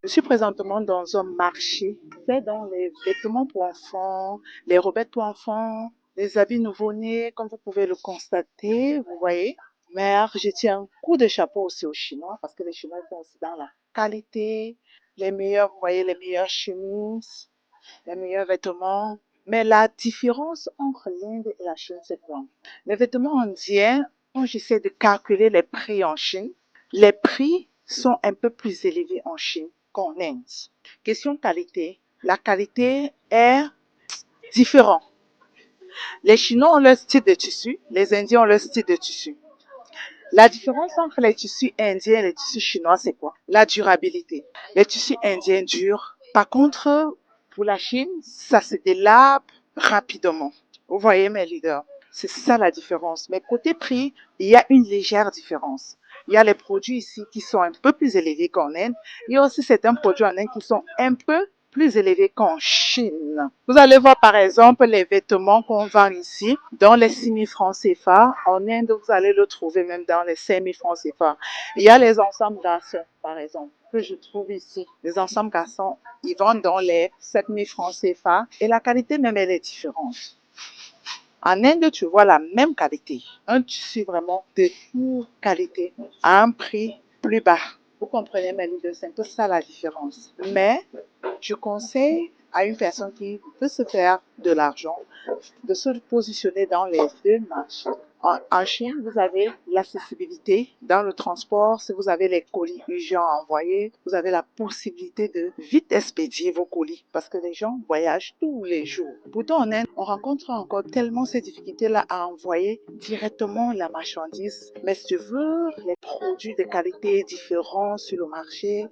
Je suis présentement dans un marché fait dans les vêtements pour enfants, les robettes pour enfants, les habits nouveau-nés, comme vous pouvez le constater, vous voyez. Mais je tiens un coup de chapeau aussi aux Chinois parce que les Chinois sont aussi dans la qualité, les meilleurs, vous voyez, les meilleures chemises, les meilleurs vêtements. Mais la différence entre l'Inde et la Chine, c'est quoi? Les vêtements indiens, quand j'essaie de calculer les prix en Chine, les prix sont un peu plus élevés en Chine qu'en Inde. Question qualité. La qualité est différente. Les Chinois ont leur style de tissu, les Indiens ont leur style de tissu. La différence entre les tissus indiens et les tissus chinois, c'est quoi? La durabilité. Les tissus indiens durent. Par contre, pour la Chine, ça se délabre rapidement. Vous voyez, mes leaders, c'est ça la différence. Mais côté prix, il y a une légère différence. Il y a les produits ici qui sont un peu plus élevés qu'en Inde. Il y a aussi certains produits en Inde qui sont un peu plus élevés qu'en Chine. Vous allez voir par exemple les vêtements qu'on vend ici dans les 6 000 francs CFA. En Inde, vous allez le trouver même dans les 5 000 francs CFA. Il y a les ensembles garçons, par exemple, que je trouve ici. Les ensembles garçons, ils vendent dans les 7 000 francs CFA et la qualité même, elle est différente. En Inde, tu vois la même qualité. Un tissu vraiment de qualité à un prix plus bas. Vous comprenez, mes leaders, c'est un peu ça la différence. Mais je conseille à une personne qui veut se faire de l'argent de se positionner dans les deux marchés. En Chine, vous avez l'accessibilité dans le transport. Si vous avez les colis urgents à envoyer, vous avez la possibilité de vite expédier vos colis parce que les gens voyagent tous les jours. Pourtant, en Inde, on rencontre encore tellement ces difficultés-là à envoyer directement la marchandise. Mais si tu veux les produits de qualité différents sur le marché,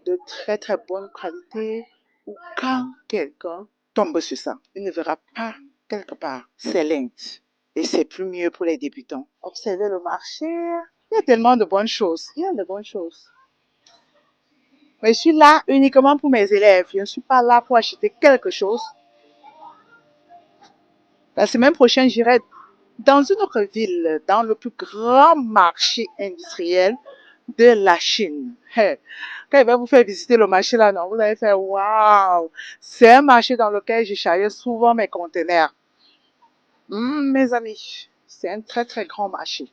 de très très bonne qualité, ou quand quelqu'un tombe sur ça, il ne verra pas quelque part. C'est l'Inde. Et c'est plus mieux pour les débutants. Observez le marché. Il y a tellement de bonnes choses. Il y a de bonnes choses. Mais je suis là uniquement pour mes élèves. Je ne suis pas là pour acheter quelque chose. La semaine prochaine, j'irai dans une autre ville, dans le plus grand marché industriel de la Chine. Hey, quand il va vous faire visiter le marché là, non, vous allez faire waouh! C'est un marché dans lequel je charriais souvent mes conteneurs. Mes amis, c'est un très très grand marché.